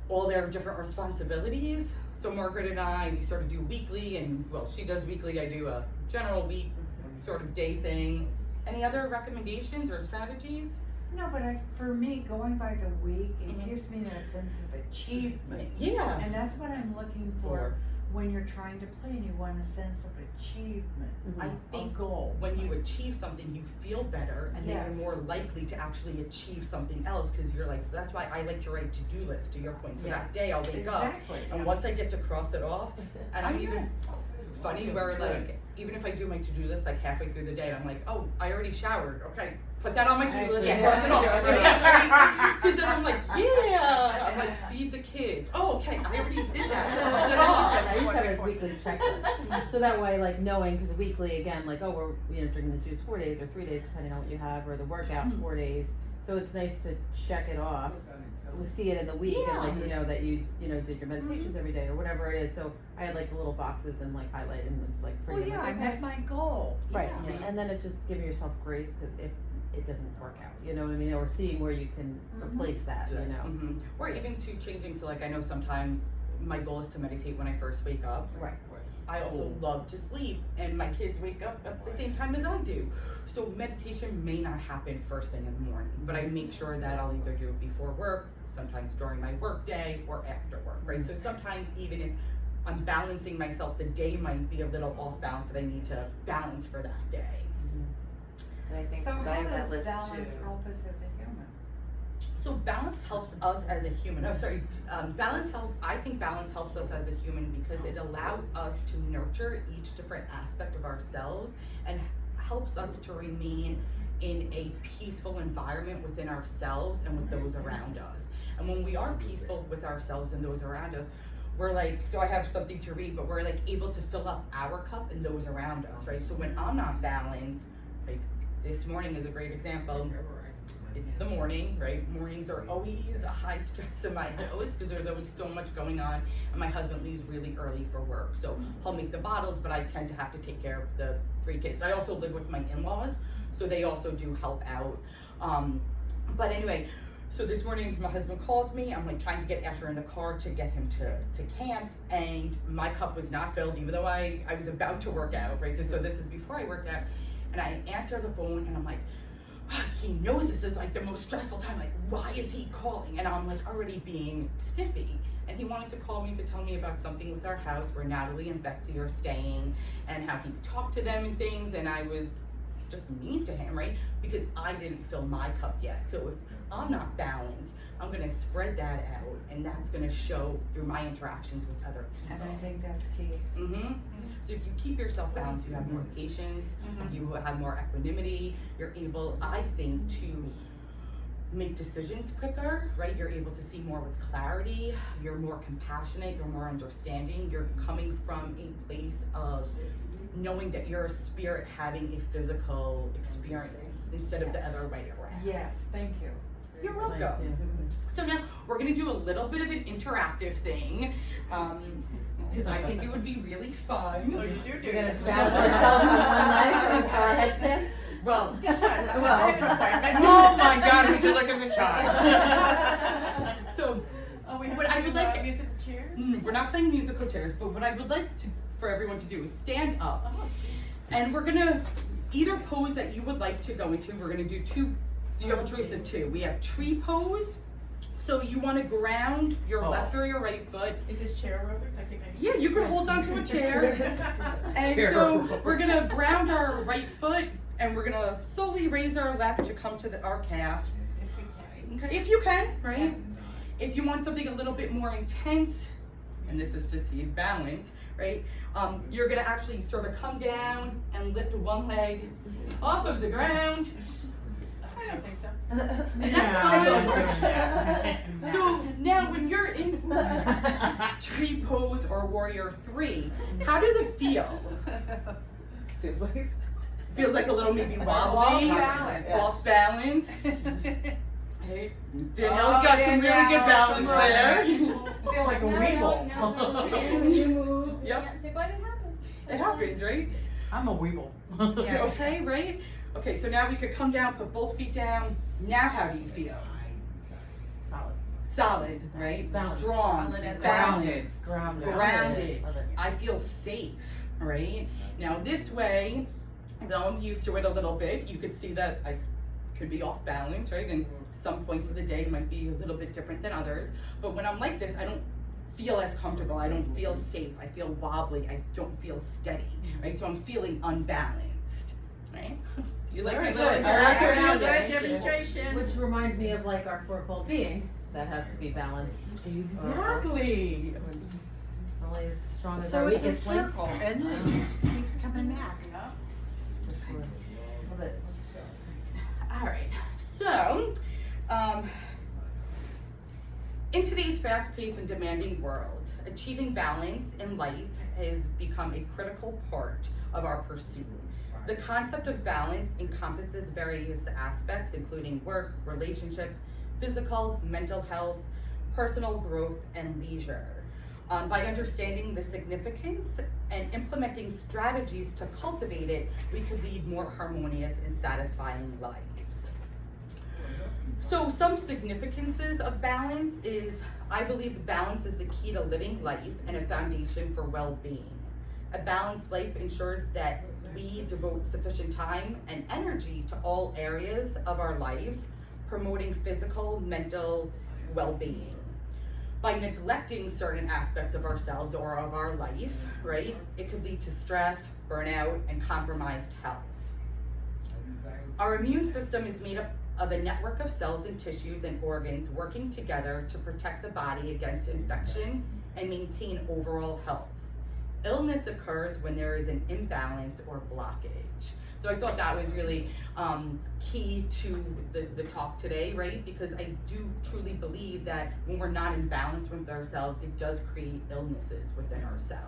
all their different responsibilities. So Margaret and I, we sort of do weekly, and well, she does weekly, I do a general week sort of day thing. Any other recommendations or strategies? No, but for me, going by the week, it gives me that sense of achievement. Yeah. And that's what I'm looking for when you're trying to plan. You want a sense of achievement. I think a goal. when you achieve something, you feel better, and then you're more likely to actually achieve something else, because you're like, so that's why I like to write to-do lists, to your point. So that day I'll wake up, and once I get to cross it off, and I'm even funny where like, even if I do my to-do list like halfway through the day, I'm like, oh, I already showered, okay, put that on my to-do list and cross it off. Because then I'm like, yeah, I'm like, feed the kids. Oh, okay, I already did that, cross it off. I used to have a weekly checklist, so that way, like, knowing, because weekly, again, like, oh, we're, drinking the juice 4 days or 3 days, depending on what you have, or the workout 4 days, so it's nice to check it off. We see it in the week, and like, that you did your meditations every day or whatever it is. So I had like the little boxes and like highlighted, and it was like pretty. I met my goal. Right, and then it just giving yourself grace, because if it doesn't work out, you know what I mean, or seeing where you can replace that, Or even to changing. So like, I know sometimes my goal is to meditate when I first wake up. Right. I also love to sleep, and my kids wake up at the same time as I do. So meditation may not happen first thing in the morning, but I make sure that I'll either do it before work, sometimes during my work day, or after work, right? So sometimes even if I'm balancing myself, the day might be a little off balance that I need to balance for that day. And I think So I how have that does list balance too. help us as a human? So balance helps us as a human. I think balance helps us as a human because it allows us to nurture each different aspect of ourselves and helps us to remain in a peaceful environment within ourselves and with those around us. And when we are peaceful with ourselves and those around us, we're like, so I have something to read, but we're like able to fill up our cup and those around us, right? So when I'm not balanced, like this morning is a great example. It's the morning, right? Mornings are always a high stress in my house because there's always so much going on, and my husband leaves really early for work. So he'll make the bottles, but I tend to have to take care of the 3 kids. I also live with my in-laws, so they also do help out. But anyway, so this morning my husband calls me. I'm like trying to get Asher in the car to get him to camp, and my cup was not filled, even though I was about to work out, right? So this is before I worked out, and I answer the phone, and I'm like, he knows this is like the most stressful time, like why is he calling? And I'm like already being snippy, and he wanted to call me to tell me about something with our house where Natalie and Betsy are staying and how he talked to them and things, and I was just mean to him, right? Because I didn't fill my cup yet. So if I'm not balanced, I'm gonna spread that out, and that's gonna show through my interactions with other people. And I think that's key. So if you keep yourself balanced, you have more patience, you have more equanimity, you're able, I think, to make decisions quicker, right? You're able to see more with clarity, you're more compassionate, you're more understanding, you're coming from a place of knowing that you're a spirit having a physical experience instead of the other way around. Yes, thank you. You're welcome. So now we're gonna do a little bit of an interactive thing, because I think it would be really fun. Oh, you're We're doing gonna it. balance ourselves on one leg or our headstand. Well, Oh my God, would you look at the child? So, Oh, we have what I would like, musical chairs? we're not playing musical chairs, but what I would like for everyone to do is stand up, and we're gonna either pose that you would like to go into. We're gonna do two. You have a choice of two. We have tree pose. So you want to ground your left or your right foot. Is this chair aerobics? I think I Yeah, you can hold on to a chair. And so we're gonna ground our right foot, and we're gonna slowly raise our left to come to our calf. If we can. Okay. If you can, right? If you want something a little bit more intense, and this is to see balance, right? You're gonna actually sort of come down and lift one leg off of the ground. I don't think so. And that's fine. So now when you're in tree pose or warrior 3, how does it feel? Feels like a little maybe wobbly, off balance. Hey, Danielle's got some really good balance there. I feel like a weeble. You move. Yep. But it happens. It happens, right? I'm a weeble. Okay, right? Okay, so now we could come down, put both feet down. Now how do you feel? Solid. solid, right? Balanced. Strong, Solid as balanced, Grounded. Love it. I feel safe, right? Now this way, though I'm used to it a little bit, you could see that I could be off balance, right? And some points of the day might be a little bit different than others. But when I'm like this, I don't feel as comfortable. I don't feel safe. I feel wobbly. I don't feel steady, right? So I'm feeling unbalanced, right? You like Very your little good. I like your grounded? analogy. demonstration. Which reminds me of like our fourfold being that has to be balanced. Exactly. Only as strong as So our it's a weakest link. circle, and then it just keeps coming back. For sure. Love it. All right. So, in today's fast-paced and demanding world, achieving balance in life has become a critical part of our pursuit. The concept of balance encompasses various aspects, including work, relationship, physical, mental health, personal growth, and leisure. By understanding the significance and implementing strategies to cultivate it, we could lead more harmonious and satisfying lives. So some significances of balance is, I believe balance is the key to living life and a foundation for well-being. A balanced life ensures that we devote sufficient time and energy to all areas of our lives, promoting physical, mental well-being. By neglecting certain aspects of ourselves or of our life, right, it could lead to stress, burnout, and compromised health. Our immune system is made up of a network of cells and tissues and organs working together to protect the body against infection and maintain overall health. Illness occurs when there is an imbalance or blockage. So I thought that was really key to the talk today, right? Because I do truly believe that when we're not in balance with ourselves, it does create illnesses within ourselves.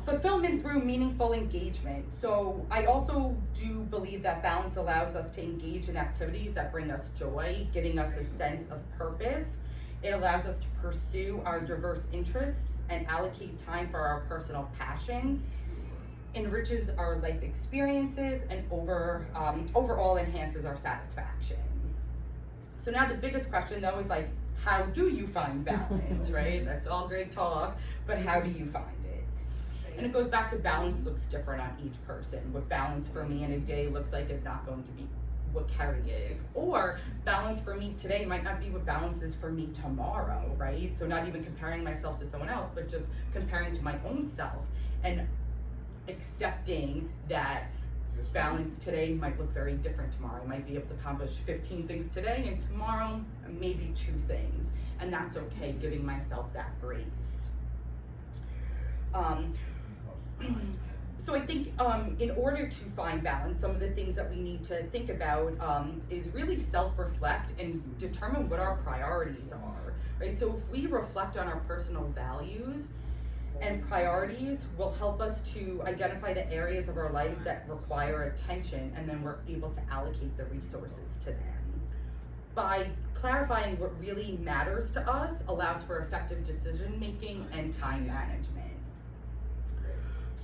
Fulfillment through meaningful engagement. So I also do believe that balance allows us to engage in activities that bring us joy, giving us a sense of purpose. It allows us to pursue our diverse interests and allocate time for our personal passions, enriches our life experiences, and overall enhances our satisfaction. So now the biggest question though is like, how do you find balance, right? That's all great talk, but how do you find it? And it goes back to balance looks different on each person. What balance for me in a day looks like is not going to be what Carrie is. Or balance for me today might not be what balance is for me tomorrow, right? So not even comparing myself to someone else, but just comparing to my own self and accepting that balance today might look very different tomorrow. I might be able to accomplish 15 things today and tomorrow maybe 2 things. And that's okay, giving myself that grace. So I think in order to find balance, some of the things that we need to think about is really self-reflect and determine what our priorities are, right? So if we reflect on our personal values and priorities, will help us to identify the areas of our lives that require attention, and then we're able to allocate the resources to them. By clarifying what really matters to us allows for effective decision-making and time management.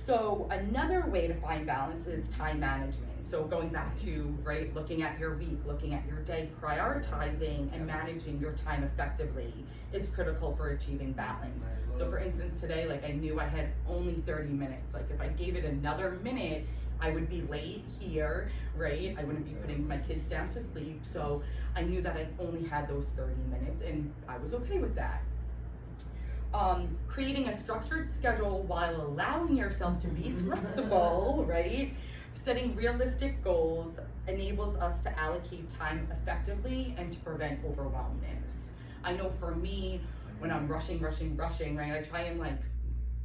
So another way to find balance is time management. So going back to, right, looking at your week, looking at your day, prioritizing and managing your time effectively is critical for achieving balance. So for instance, today, like I knew I had only 30 minutes. Like if I gave it another minute, I would be late here, right? I wouldn't be putting my kids down to sleep. So I knew that I only had those 30 minutes and I was okay with that. Creating a structured schedule while allowing yourself to be flexible, right? Setting realistic goals enables us to allocate time effectively and to prevent overwhelmness. I know for me, when I'm rushing, right? I try and like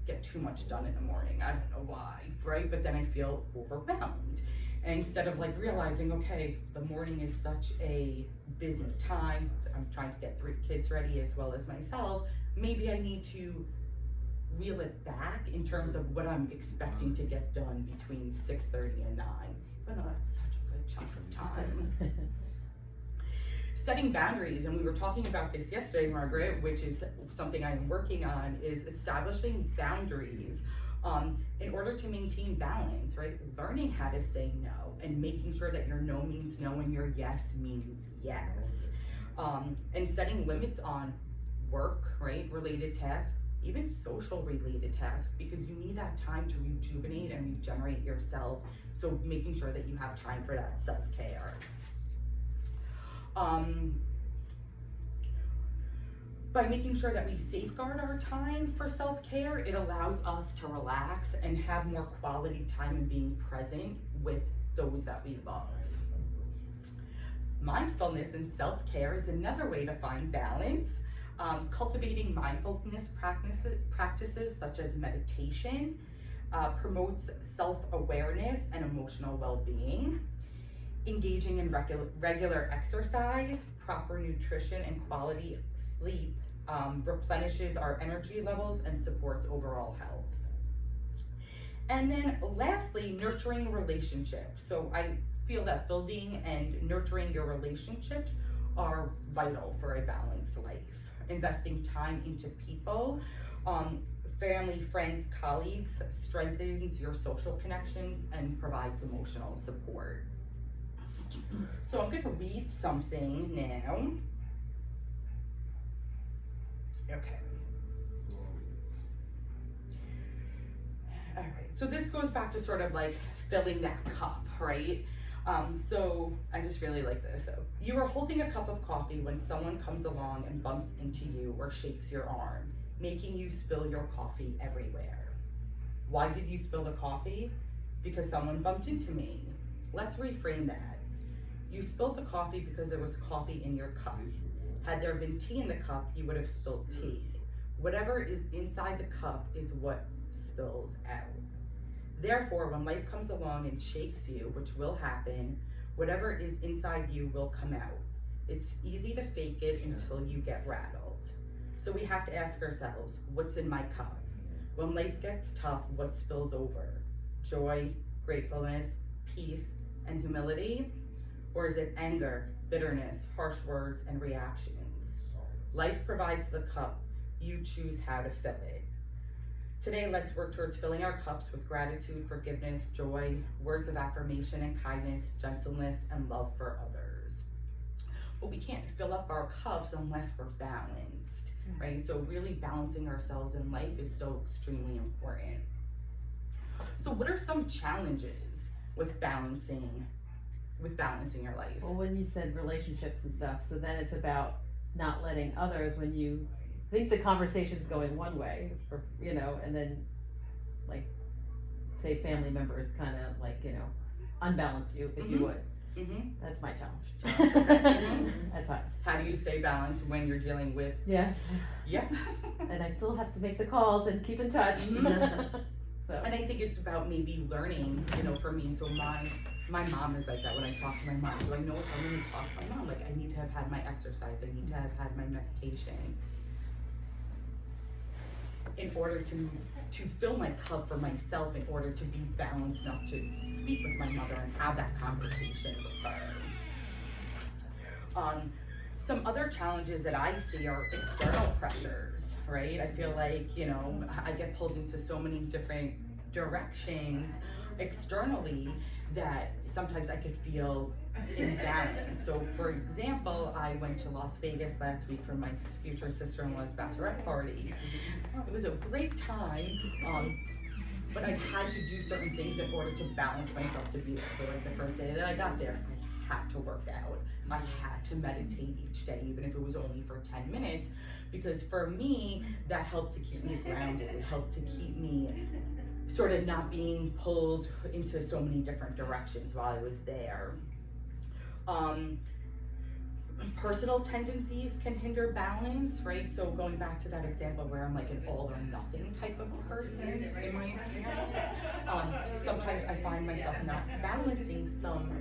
get too much done in the morning. I don't know why, right? But then I feel overwhelmed. And instead of like realizing, okay, the morning is such a busy time, I'm trying to get 3 kids ready as well as myself, maybe I need to reel it back in terms of what I'm expecting to get done between 6:30 and 9, even though that's such a good chunk of time. Setting boundaries, and we were talking about this yesterday, Margaret, which is something I'm working on, is establishing boundaries in order to maintain balance, right? Learning how to say no and making sure that your no means no and your yes means yes. And setting limits on work, right, related tasks, even social related tasks, because you need that time to rejuvenate and regenerate yourself. So making sure that you have time for that self-care. By making sure that we safeguard our time for self-care, it allows us to relax and have more quality time and being present with those that we love. Mindfulness and self-care is another way to find balance. Cultivating mindfulness practices such as meditation promotes self-awareness and emotional well-being. Engaging in regular exercise, proper nutrition, and quality sleep replenishes our energy levels and supports overall health. And then lastly, nurturing relationships. So I feel that building and nurturing your relationships are vital for a balanced life. Investing time into people, family, friends, colleagues strengthens your social connections and provides emotional support. So I'm going to read something now. Okay. All right. So this goes back to sort of like filling that cup, right? So I just really like this. So you are holding a cup of coffee when someone comes along and bumps into you or shakes your arm, making you spill your coffee everywhere. Why did you spill the coffee? Because someone bumped into me. Let's reframe that. You spilled the coffee because there was coffee in your cup. Had there been tea in the cup, you would have spilled tea. Whatever is inside the cup is what spills out. Therefore, when life comes along and shakes you, which will happen, whatever is inside you will come out. It's easy to fake it until you get rattled. So we have to ask ourselves, what's in my cup? When life gets tough, what spills over? Joy, gratefulness, peace, and humility? Or is it anger, bitterness, harsh words, and reactions? Life provides the cup. You choose how to fill it. Today, let's work towards filling our cups with gratitude, forgiveness, joy, words of affirmation and kindness, gentleness, and love for others. But we can't fill up our cups unless we're balanced, right? So really balancing ourselves in life is so extremely important. So what are some challenges with balancing your life? Well, when you said relationships and stuff, so then it's about not letting others, when you think the conversation's going one way, or, you know, and then, like, say family members kind of, like, you know, unbalance you, if you would. That's my challenge. At times. How do you stay balanced when you're dealing with? Yes. Yeah. And I still have to make the calls and keep in touch. So. And I think it's about maybe learning, you know, for me. So my mom is like that when I talk to my mom. So I know if I'm going to talk to my mom, like I need to have had my exercise. I need to have had my meditation. In order to fill my cup for myself, in order to be balanced enough to speak with my mother and have that conversation with her. Some other challenges that I see are external pressures, right? I feel like, you know, I get pulled into so many different directions externally that sometimes I could feel imbalanced. So for example, I went to Las Vegas last week for my future sister-in-law's bachelorette party. It was a great time, but I had to do certain things in order to balance myself to be there. So like the first day that I got there, I had to work out. I had to meditate each day, even if it was only for 10 minutes, because for me, that helped to keep me grounded. It helped to keep me sort of not being pulled into so many different directions while I was there. Personal tendencies can hinder balance, right? So going back to that example where I'm like an all or nothing type of person in my experience, sometimes I find myself not balancing some,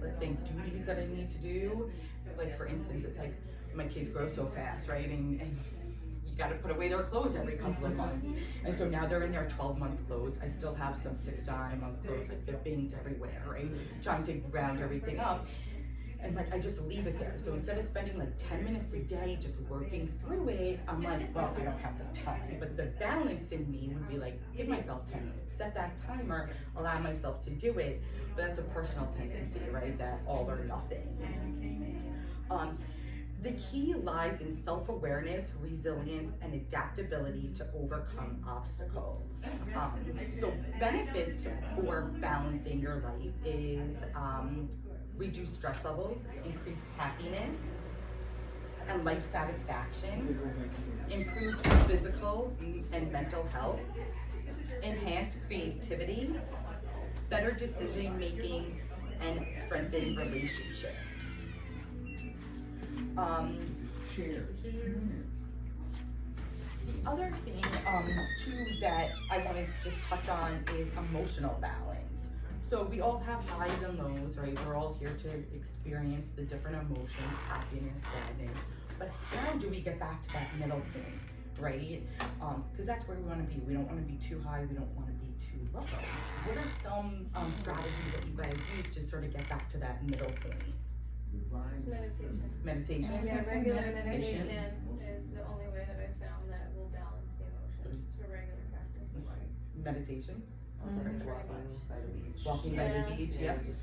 let's say, duties that I need to do. Like for instance, it's like my kids grow so fast, right? And you got to put away their clothes every couple of months. And so now they're in their 12-month clothes. I still have some 6 to 9 month clothes, like the bins everywhere, right? Trying to round everything up. And like, I just leave it there. So instead of spending like 10 minutes a day just working through it, I'm like, well, I don't have the time. But the balance in me would be like, give myself 10 minutes, set that timer, allow myself to do it. But that's a personal tendency, right? That all or nothing. The key lies in self-awareness, resilience, and adaptability to overcome obstacles. So benefits for balancing your life is reduce stress levels, increase happiness and life satisfaction, improve physical and mental health, enhance creativity, better decision making, and strengthen relationships. The other thing too that I want to just touch on is emotional balance. So we all have highs and lows, right? We're all here to experience the different emotions, happiness, sadness. But how do we get back to that middle point, right? Because that's where we want to be. We don't want to be too high. We don't want to be too low. What are some strategies that you guys use to sort of get back to that middle point? It's meditation. Meditation? Yeah, Yes, regular meditation. meditation is the only way that I found that will balance the emotions for regular practice. Meditation? Also, Mhm. walking by the beach. Walking by the beach, yeah. Just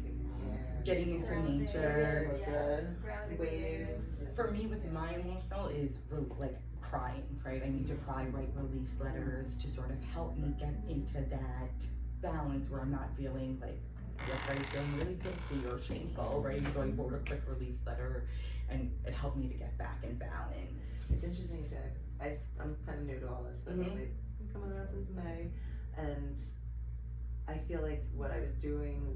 taking care. Getting into Grounding, nature. With yeah, the grounding waves. For me, with my emotional is really like crying, right? I need to cry, write release letters to sort of help me get into that balance where I'm not feeling like, yes, right, feeling really guilty or shameful, right? So I wrote a quick release letter and it helped me to get back in balance. It's interesting you say that 'cause I'm kind of new to all this stuff. Mhm. I've been coming around since May, and I feel like what I was doing